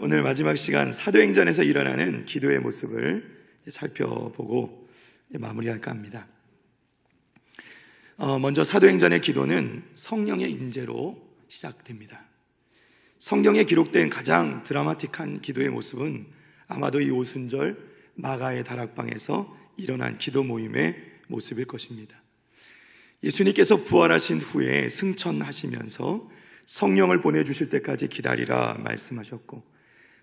오늘 마지막 시간 사도행전에서 일어나는 기도의 모습을 살펴보고 마무리할까 합니다. 먼저 사도행전의 기도는 성령의 임재로 시작됩니다. 성경에 기록된 가장 드라마틱한 기도의 모습은 아마도 이 오순절 마가의 다락방에서 일어난 기도 모임의 모습일 것입니다. 예수님께서 부활하신 후에 승천하시면서 성령을 보내주실 때까지 기다리라 말씀하셨고,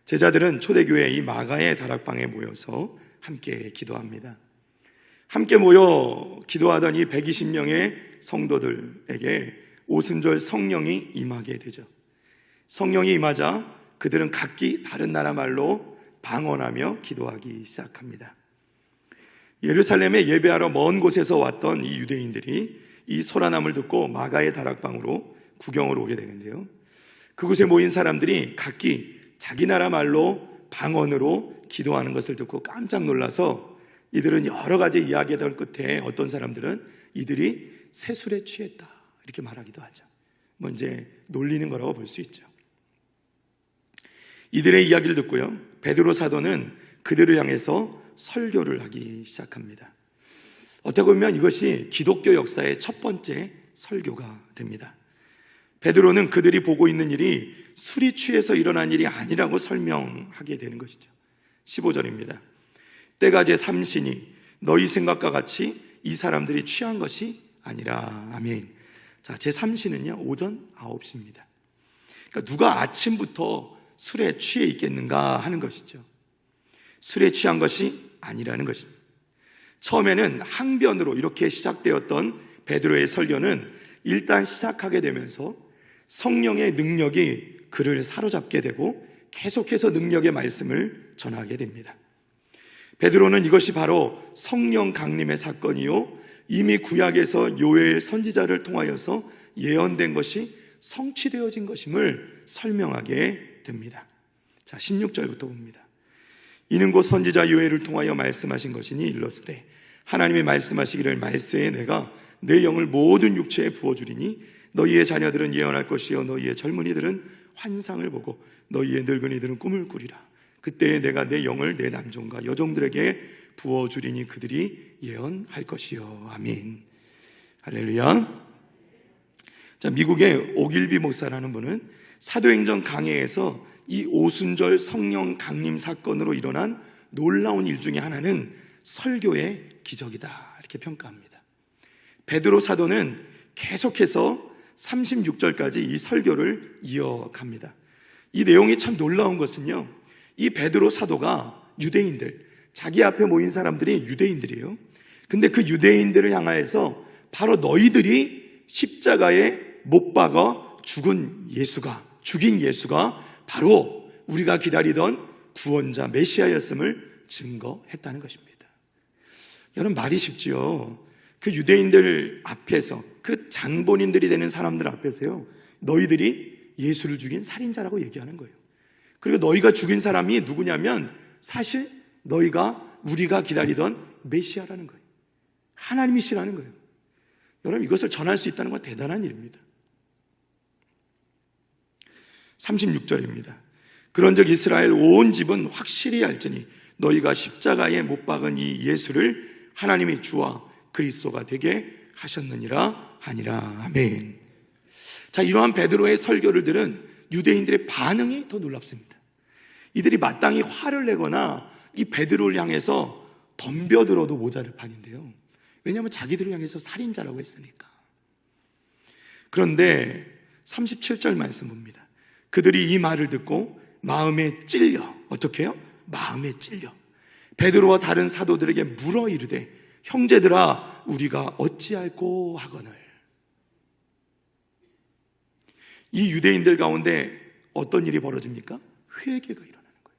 제자들은 초대교회 이 마가의 다락방에 모여서 함께 기도합니다. 함께 모여 기도하던 이 120명의 성도들에게 오순절 성령이 임하게 되죠. 성령이 임하자 그들은 각기 다른 나라 말로 방언하며 기도하기 시작합니다. 예루살렘에 예배하러 먼 곳에서 왔던 이 유대인들이 이 소란함을 듣고 마가의 다락방으로 구경을 오게 되는데요, 그곳에 모인 사람들이 각기 자기 나라 말로 방언으로 기도하는 것을 듣고 깜짝 놀라서 이들은 여러 가지 이야기들 끝에 어떤 사람들은 이들이 세술에 취했다 이렇게 말하기도 하죠. 이제 놀리는 거라고 볼 수 있죠. 이들의 이야기를 듣고요, 베드로 사도는 그들을 향해서 설교를 하기 시작합니다. 어떻게 보면 이것이 기독교 역사의 첫 번째 설교가 됩니다. 베드로는 그들이 보고 있는 일이 술이 취해서 일어난 일이 아니라고 설명하게 되는 것이죠. 15절입니다. 때가 제3시니 너희 생각과 같이 이 사람들이 취한 것이 아니라. 아멘. 자, 제3시는요 오전 9시입니다. 그러니까 누가 아침부터 술에 취해 있겠는가 하는 것이죠. 술에 취한 것이 아니라는 것입니다. 처음에는 항변으로 이렇게 시작되었던 베드로의 설교는 일단 시작하게 되면서 성령의 능력이 그를 사로잡게 되고 계속해서 능력의 말씀을 전하게 됩니다. 베드로는 이것이 바로 성령 강림의 사건이요, 이미 구약에서 요엘 선지자를 통하여서 예언된 것이 성취되어진 것임을 설명하게 됩니다. 자, 16절부터 봅니다. 이는 곧 선지자 요엘을 통하여 말씀하신 것이니 일러스되 하나님이 말씀하시기를 말세에 내가 내 영을 모든 육체에 부어주리니 너희의 자녀들은 예언할 것이요 너희의 젊은이들은 환상을 보고 너희의 늙은이들은 꿈을 꾸리라. 그때에 내가 내 영을 내 남종과 여종들에게 부어주리니 그들이 예언할 것이요. 아멘. 할렐루야. 자, 미국의 오길비 목사라는 분은 사도행전 강해에서 이 오순절 성령 강림 사건으로 일어난 놀라운 일 중에 하나는 설교의 기적이다 이렇게 평가합니다. 베드로 사도는 계속해서 36절까지 이 설교를 이어갑니다. 이 내용이 참 놀라운 것은요, 이 베드로 사도가 유대인들, 자기 앞에 모인 사람들이 유대인들이에요. 근데 그 유대인들을 향하여서 바로 너희들이 십자가에 못 박아 죽인 예수가 바로 우리가 기다리던 구원자 메시아였음을 증거했다는 것입니다. 여러분, 말이 쉽지요. 그 유대인들 앞에서, 그 장본인들이 되는 사람들 앞에서요, 너희들이 예수를 죽인 살인자라고 얘기하는 거예요. 그리고 너희가 죽인 사람이 누구냐면 사실 우리가 기다리던 메시아라는 거예요. 하나님이시라는 거예요. 여러분, 이것을 전할 수 있다는 건 대단한 일입니다. 36절입니다. 그런즉 이스라엘 온 집은 확실히 알지니 너희가 십자가에 못 박은 이 예수를 하나님이 주와 그리스도가 되게 하셨느니라 하니라. 아멘. 자, 이러한 베드로의 설교를 들은 유대인들의 반응이 더 놀랍습니다. 이들이 마땅히 화를 내거나 이 베드로를 향해서 덤벼들어도 모자를 판인데요. 왜냐하면 자기들을 향해서 살인자라고 했으니까. 그런데 37절 말씀 봅니다. 그들이 이 말을 듣고 마음에 찔려. 어떻게 해요? 마음에 찔려 베드로와 다른 사도들에게 물어 이르되 형제들아 우리가 어찌할꼬 하거늘. 이 유대인들 가운데 어떤 일이 벌어집니까? 회개가 일어나는 거예요.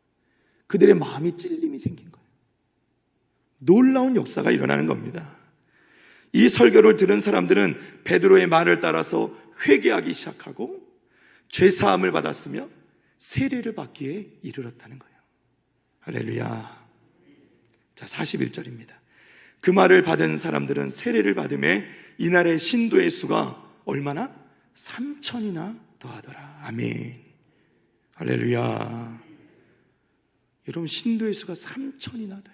그들의 마음이 찔림이 생긴 거예요. 놀라운 역사가 일어나는 겁니다. 이 설교를 들은 사람들은 베드로의 말을 따라서 회개하기 시작하고 죄사함을 받았으며 세례를 받기에 이르렀다는 거예요. 할렐루야. 자, 41절입니다. 그 말을 받은 사람들은 세례를 받음에 이날의 신도의 수가 얼마나? 3,000이나 더하더라. 아멘. 할렐루야. 여러분, 신도의 수가 3천이나 됐다.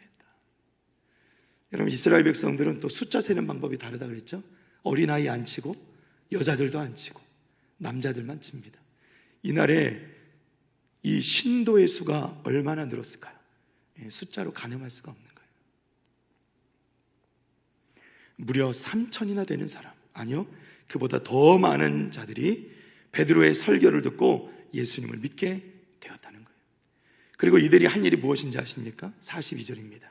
여러분, 이스라엘 백성들은 또 숫자 세는 방법이 다르다 그랬죠? 어린아이 안 치고 여자들도 안 치고 남자들만 칩니다. 이날에 이 신도의 수가 얼마나 늘었을까요? 숫자로 가늠할 수가 없는 거예요. 무려 3천이나 되는 사람, 아니요, 그보다 더 많은 자들이 베드로의 설교를 듣고 예수님을 믿게 되었다는 거예요. 그리고 이들이 한 일이 무엇인지 아십니까? 42절입니다.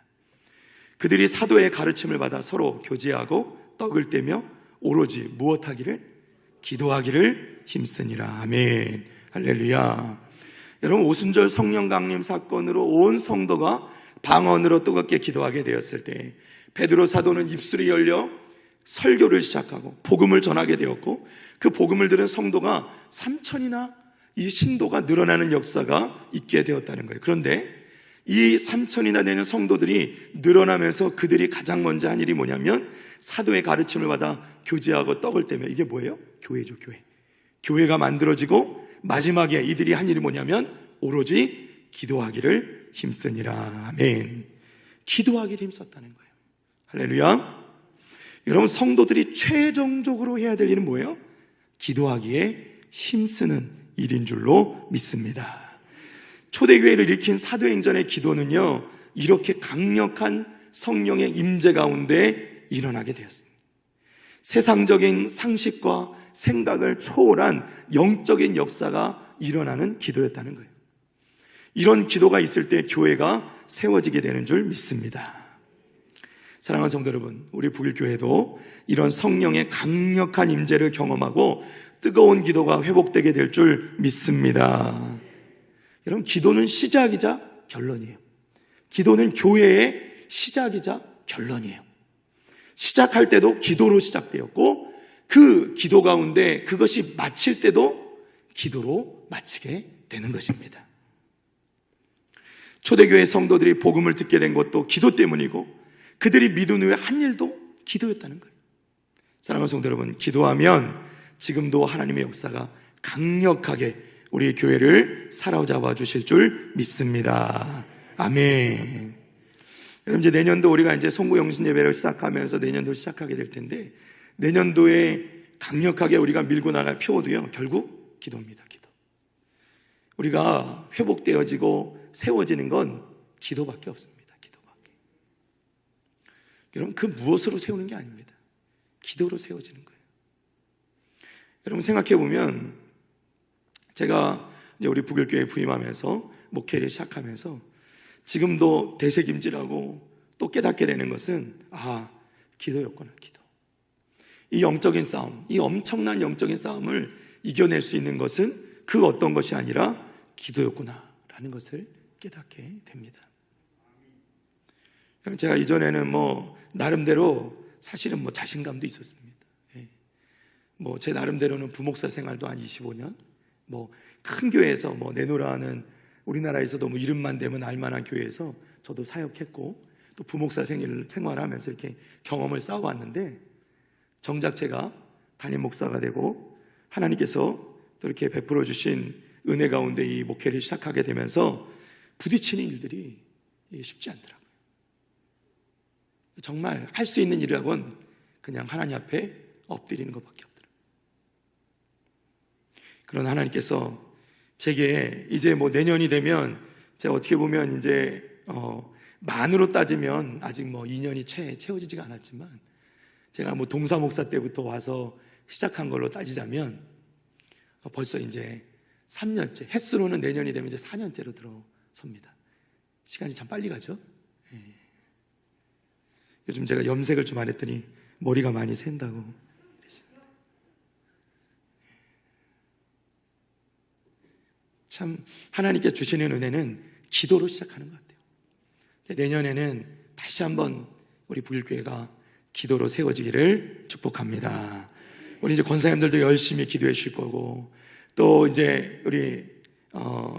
그들이 사도의 가르침을 받아 서로 교제하고 떡을 떼며 오로지 무엇하기를? 기도하기를 힘쓰니라. 아멘. 할렐루야. 여러분, 오순절 성령 강림 사건으로 온 성도가 방언으로 뜨겁게 기도하게 되었을 때 베드로 사도는 입술이 열려 설교를 시작하고 복음을 전하게 되었고, 그 복음을 들은 성도가 3천이나 이 신도가 늘어나는 역사가 있게 되었다는 거예요. 그런데 이 3천이나 되는 성도들이 늘어나면서 그들이 가장 먼저 한 일이 뭐냐면 사도의 가르침을 받아 교제하고 떡을 떼며, 이게 뭐예요? 교회죠, 교회. 교회가 만들어지고 마지막에 이들이 한 일이 뭐냐면 오로지 기도하기를 힘쓰니라. 아멘. 기도하기를 힘썼다는 거예요. 할렐루야. 여러분, 성도들이 최종적으로 해야 될 일은 뭐예요? 기도하기에 힘쓰는 일인 줄로 믿습니다. 초대교회를 일으킨 사도행전의 기도는요, 이렇게 강력한 성령의 임재 가운데 일어나게 되었습니다. 세상적인 상식과 생각을 초월한 영적인 역사가 일어나는 기도였다는 거예요. 이런 기도가 있을 때 교회가 세워지게 되는 줄 믿습니다. 사랑하는 성도 여러분, 우리 북일교회도 이런 성령의 강력한 임재를 경험하고 뜨거운 기도가 회복되게 될 줄 믿습니다. 여러분, 기도는 시작이자 결론이에요. 기도는 교회의 시작이자 결론이에요. 시작할 때도 기도로 시작되었고, 그 기도 가운데 그것이 마칠 때도 기도로 마치게 되는 것입니다. 초대교회 성도들이 복음을 듣게 된 것도 기도 때문이고, 그들이 믿은 후에 한 일도 기도였다는 거예요. 사랑하는 성도 여러분, 기도하면 지금도 하나님의 역사가 강력하게 우리 교회를 사로잡아 주실 줄 믿습니다. 아멘. 여러분, 이제 내년도 우리가 이제 송구영신 예배를 시작하면서 내년도 시작하게 될 텐데, 내년도에 강력하게 우리가 밀고 나갈 표도요, 결국 기도입니다. 기도. 우리가 회복되어지고 세워지는 건 기도밖에 없습니다. 기도밖에. 여러분, 그 무엇으로 세우는 게 아닙니다. 기도로 세워지는 거예요. 여러분, 생각해 보면 제가 이제 우리 북일교회 부임하면서 목회를 시작하면서 지금도 되새김질하고 또 깨닫게 되는 것은, 기도였구나, 기도. 이 영적인 싸움, 이 엄청난 영적인 싸움을 이겨낼 수 있는 것은 그 어떤 것이 아니라 기도였구나라는 것을 깨닫게 됩니다. 제가 이전에는 나름대로 사실은 자신감도 있었습니다. 제 나름대로는 부목사 생활도 한 25년, 큰 교회에서 내노라는 우리나라에서도 이름만 되면 알만한 교회에서 저도 사역했고, 또 부목사 생활하면서 이렇게 경험을 쌓아왔는데, 정작 제가 담임 목사가 되고 하나님께서 또 이렇게 베풀어 주신 은혜 가운데 이 목회를 시작하게 되면서 부딪히는 일들이 쉽지 않더라고요. 정말 할 수 있는 일이라고는 그냥 하나님 앞에 엎드리는 것밖에 없더라고요. 그러나 하나님께서 제게 이제 내년이 되면, 제가 어떻게 보면 이제 만으로 따지면 아직 2년이 채워지지가 않았지만, 제가 동사 목사 때부터 와서 시작한 걸로 따지자면 벌써 이제 3년째, 햇수로는 내년이 되면 이제 4년째로 들어섭니다. 시간이 참 빨리 가죠. 요즘 제가 염색을 좀 안 했더니 머리가 많이 샌다고 그랬습니다. 참 하나님께 주시는 은혜는 기도로 시작하는 것 같아요. 내년에는 다시 한번 우리 북일교회가 기도로 세워지기를 축복합니다. 우리 이제 권사님들도 열심히 기도해 주실 거고, 또 이제 우리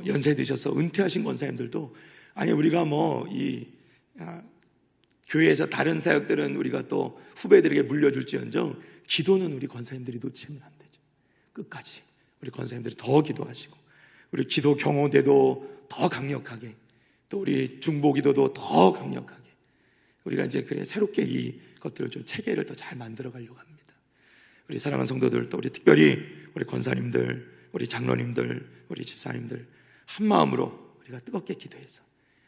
연세 드셔서 은퇴하신 권사님들도, 우리가 교회에서 다른 사역들은 우리가 또 후배들에게 물려줄지언정 기도는 우리 권사님들이 놓치면 안 되죠. 끝까지 우리 권사님들이 더 기도하시고, 우리 기도 경호대도 더 강력하게 또 우리 중보기도도 더 강력하게 우리가 이제 새롭게 이 것들을 좀 체계를 더 잘 만들어 가려고 합니다. 우리 사랑하는 성도들, 또 우리 특별히 우리 권사님들, 우리 장로님들, 우리 집사님들 한 마음으로 우리가 뜨겁게 기도해서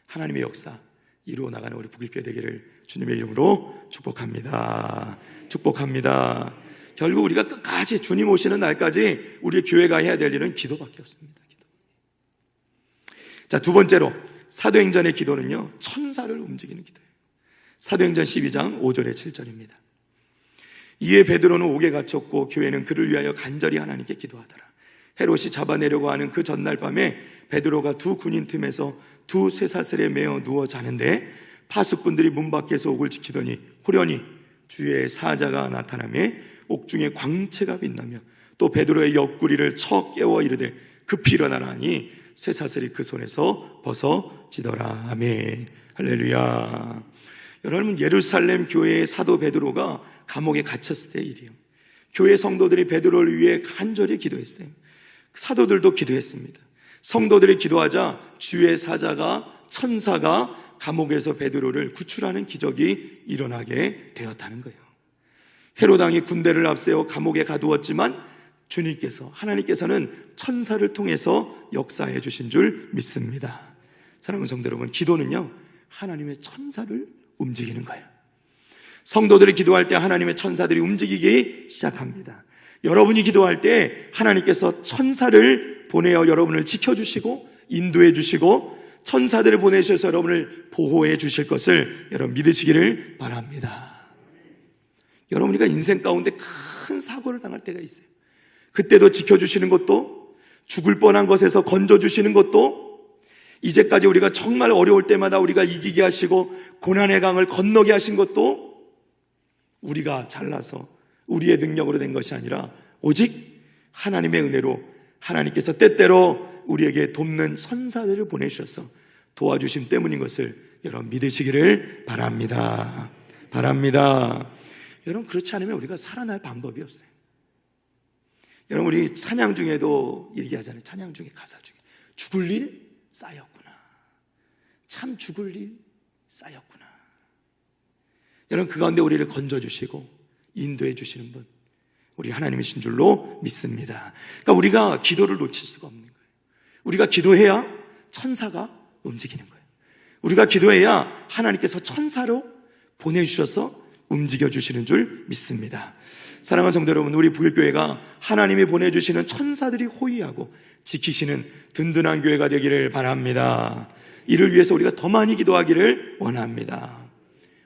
하나님의 역사 이루어 나가는 우리 북일교회 되기를 주님의 이름으로 축복합니다. 축복합니다. 결국 우리가 끝까지 주님 오시는 날까지 우리 교회가 해야 될 일은 기도밖에 없습니다. 기도. 자, 두 번째로 사도행전의 기도는요, 천사를 움직이는 기도예요. 사도행전 12장 5절에 7절입니다. 이에 베드로는 옥에 갇혔고 교회는 그를 위하여 간절히 하나님께 기도하더라. 헤롯이 잡아내려고 하는 그 전날 밤에 베드로가 두 군인 틈에서 두 쇠사슬에 매어 누워 자는데 파수꾼들이 문 밖에서 옥을 지키더니 호련히 주의 사자가 나타나며 옥중에 광채가 빛나며 또 베드로의 옆구리를 쳐 깨워 이르되 급히 일어나라 하니 쇠사슬이 그 손에서 벗어지더라. 아멘. 할렐루야. 여러분, 예루살렘 교회의 사도 베드로가 감옥에 갇혔을 때의 일이에요. 교회 성도들이 베드로를 위해 간절히 기도했어요. 사도들도 기도했습니다. 성도들이 기도하자 주의 사자가, 천사가 감옥에서 베드로를 구출하는 기적이 일어나게 되었다는 거예요. 헤롯 왕이 군대를 앞세워 감옥에 가두었지만 하나님께서는 천사를 통해서 역사해 주신 줄 믿습니다. 사랑하는 성도 여러분, 기도는요, 하나님의 천사를 움직이는 거예요. 성도들이 기도할 때 하나님의 천사들이 움직이기 시작합니다. 여러분이 기도할 때 하나님께서 천사를 보내어 여러분을 지켜주시고 인도해 주시고 천사들을 보내셔서 여러분을 보호해 주실 것을 여러분 믿으시기를 바랍니다. 여러분, 우리가 인생 가운데 큰 사고를 당할 때가 있어요. 그때도 지켜주시는 것도, 죽을 뻔한 것에서 건져주시는 것도, 이제까지 우리가 정말 어려울 때마다 우리가 이기게 하시고 고난의 강을 건너게 하신 것도 우리가 잘나서 우리의 능력으로 된 것이 아니라 오직 하나님의 은혜로 하나님께서 때때로 우리에게 돕는 천사들을 보내주셔서 도와주심 때문인 것을 여러분 믿으시기를 바랍니다. 바랍니다. 여러분, 그렇지 않으면 우리가 살아날 방법이 없어요. 여러분, 우리 찬양 중에도 얘기하잖아요. 찬양 중에 가사 중에 죽을 일 쌓였구나. 참 죽을 일 쌓였구나. 여러분, 그 가운데 우리를 건져주시고 인도해 주시는 분, 우리 하나님이신 줄로 믿습니다. 그러니까 우리가 기도를 놓칠 수가 없는 거예요. 우리가 기도해야 천사가 움직이는 거예요. 우리가 기도해야 하나님께서 천사로 보내주셔서 움직여 주시는 줄 믿습니다. 사랑하는 성도 여러분, 우리 북일교회가 하나님이 보내주시는 천사들이 호위하고 지키시는 든든한 교회가 되기를 바랍니다. 이를 위해서 우리가 더 많이 기도하기를 원합니다.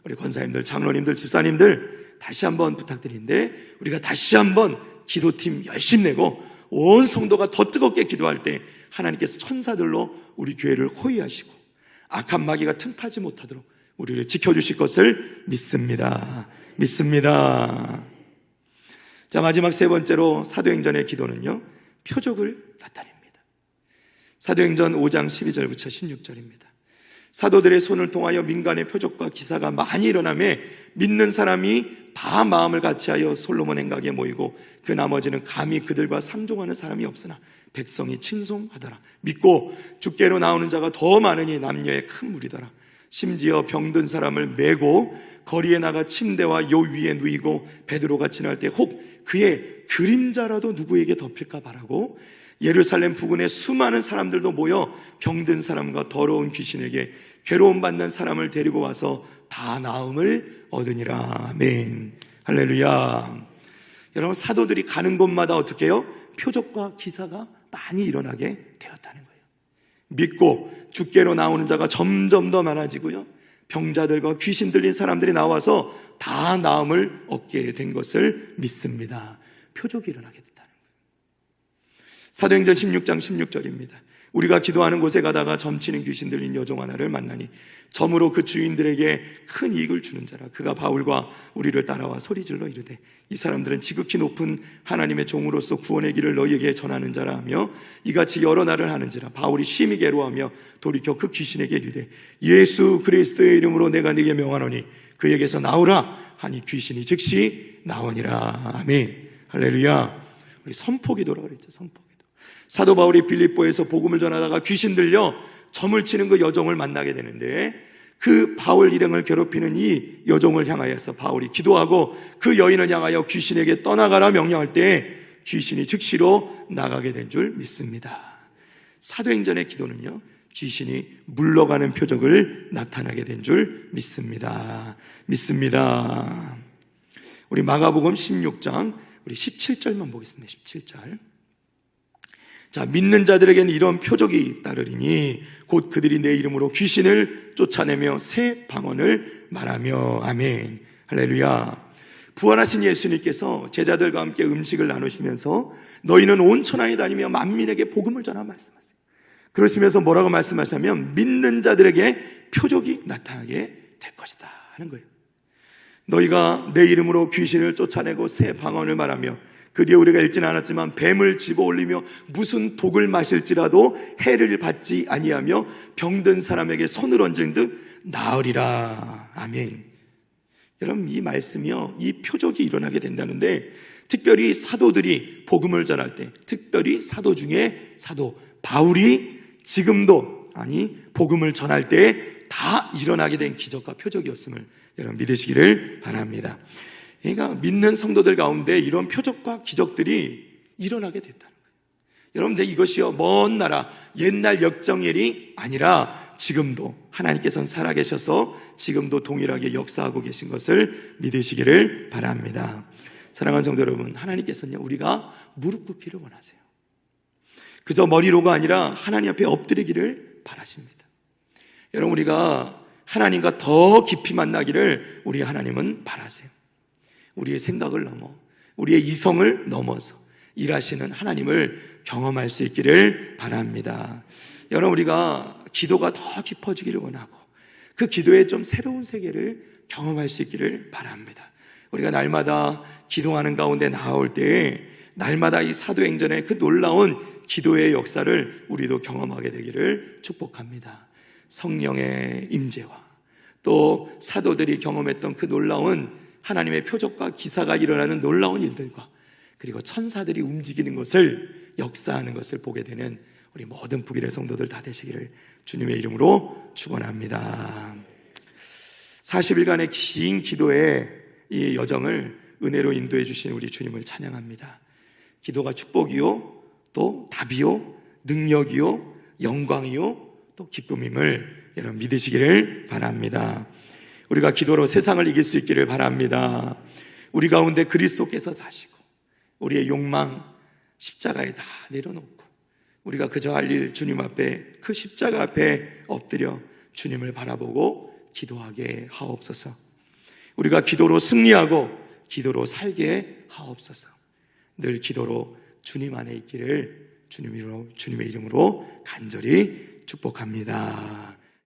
우리 권사님들, 장로님들, 집사님들 다시 한번 부탁드리는데, 우리가 다시 한번 기도팀 열심히 내고 온 성도가 더 뜨겁게 기도할 때 하나님께서 천사들로 우리 교회를 호위하시고 악한 마귀가 틈타지 못하도록 우리를 지켜주실 것을 믿습니다. 믿습니다. 자, 마지막 세 번째로 사도행전의 기도는요, 표적을 나타냅니다. 사도행전 5장 12절부터 16절입니다. 사도들의 손을 통하여 민간의 표적과 기사가 많이 일어나며 믿는 사람이 다 마음을 같이하여 솔로몬 행각에 모이고 그 나머지는 감히 그들과 상종하는 사람이 없으나 백성이 칭송하더라. 믿고 주께로 나오는 자가 더 많으니 남녀의 큰 무리더라. 심지어 병든 사람을 메고 거리에 나가 침대와 요 위에 누이고 베드로가 지날 때 혹 그의 그림자라도 누구에게 덮일까 바라고 예루살렘 부근에 수많은 사람들도 모여 병든 사람과 더러운 귀신에게 괴로움 받는 사람을 데리고 와서 다 나음을 얻으니라. 아멘. 할렐루야. 여러분, 사도들이 가는 곳마다 어떻게 해요? 표적과 기사가 많이 일어나게 되었다는 거예요. 믿고 주께로 나오는 자가 점점 더 많아지고요, 병자들과 귀신 들린 사람들이 나와서 다 나음을 얻게 된 것을 믿습니다. 표적이 일어나게 됐다는 거예요. 사도행전 16장 16절입니다. 우리가 기도하는 곳에 가다가 점치는 귀신 들린 여종 하나를 만나니 점으로 그 주인들에게 큰 이익을 주는 자라. 그가 바울과 우리를 따라와 소리질러 이르되 이 사람들은 지극히 높은 하나님의 종으로서 구원의 길을 너희에게 전하는 자라 하며 이같이 여러 날을 하는지라. 바울이 심히 괴로워하며 돌이켜 그 귀신에게 이르되 예수 그리스도의 이름으로 내가 네게 명하노니 그에게서 나오라 하니 귀신이 즉시 나오니라. 아멘. 할렐루야. 우리 선포기도라고 그랬죠. 선포기도. 사도 바울이 빌립보에서 복음을 전하다가 귀신 들려 점을 치는 그 여종을 만나게 되는데, 그 바울 일행을 괴롭히는 이 여종을 향하여서 바울이 기도하고 그 여인을 향하여 귀신에게 떠나가라 명령할 때 귀신이 즉시로 나가게 된 줄 믿습니다. 사도행전의 기도는요, 귀신이 물러가는 표적을 나타나게 된 줄 믿습니다. 우리 마가복음 16장 우리 17절만 보겠습니다. 17절. 자, 믿는 자들에게는 이런 표적이 따르리니 곧 그들이 내 이름으로 귀신을 쫓아내며 새 방언을 말하며. 아멘. 할렐루야. 부활하신 예수님께서 제자들과 함께 음식을 나누시면서 너희는 온 천하에 다니며 만민에게 복음을 전하 말씀하세요. 그러시면서 뭐라고 말씀하시냐면 믿는 자들에게 표적이 나타나게 될 것이다 하는 거예요. 너희가 내 이름으로 귀신을 쫓아내고 새 방언을 말하며 그 뒤에 우리가 읽지는 않았지만 뱀을 집어올리며 무슨 독을 마실지라도 해를 받지 아니하며 병든 사람에게 손을 얹은 듯 나으리라. 아멘. 여러분, 이 말씀이요, 이 표적이 일어나게 된다는데, 특별히 사도들이 복음을 전할 때, 특별히 사도 중에 사도 바울이 지금도 복음을 전할 때 다 일어나게 된 기적과 표적이었음을 여러분 믿으시기를 바랍니다. 그러니까 믿는 성도들 가운데 이런 표적과 기적들이 일어나게 됐다는 거예요. 여러분들, 이것이요 먼 나라 옛날 역정일이 아니라 지금도 하나님께서는 살아계셔서 지금도 동일하게 역사하고 계신 것을 믿으시기를 바랍니다. 사랑하는 성도 여러분, 하나님께서는요 우리가 무릎 꿇기를 원하세요. 그저 머리로가 아니라 하나님 앞에 엎드리기를 바라십니다. 여러분, 우리가 하나님과 더 깊이 만나기를 우리 하나님은 바라세요. 우리의 생각을 넘어, 우리의 이성을 넘어서 일하시는 하나님을 경험할 수 있기를 바랍니다. 여러분, 우리가 기도가 더 깊어지기를 원하고 그 기도에 좀 새로운 세계를 경험할 수 있기를 바랍니다. 우리가 날마다 기도하는 가운데 나아올 때 날마다 이 사도행전의 그 놀라운 기도의 역사를 우리도 경험하게 되기를 축복합니다. 성령의 임재와 또 사도들이 경험했던 그 놀라운 하나님의 표적과 기사가 일어나는 놀라운 일들과 그리고 천사들이 움직이는 것을, 역사하는 것을 보게 되는 우리 모든 북일의 성도들 다 되시기를 주님의 이름으로 축원합니다. 40일간의 긴 기도의 이 여정을 은혜로 인도해 주신 우리 주님을 찬양합니다. 기도가 축복이요, 또 답이요, 능력이요, 영광이요, 또 기쁨임을 여러분 믿으시기를 바랍니다. 우리가 기도로 세상을 이길 수 있기를 바랍니다. 우리 가운데 그리스도께서 사시고 우리의 욕망 십자가에 다 내려놓고 우리가 그저 할 일 주님 앞에, 그 십자가 앞에 엎드려 주님을 바라보고 기도하게 하옵소서. 우리가 기도로 승리하고 기도로 살게 하옵소서. 늘 기도로 주님 안에 있기를 주님의 이름으로 간절히 축복합니다.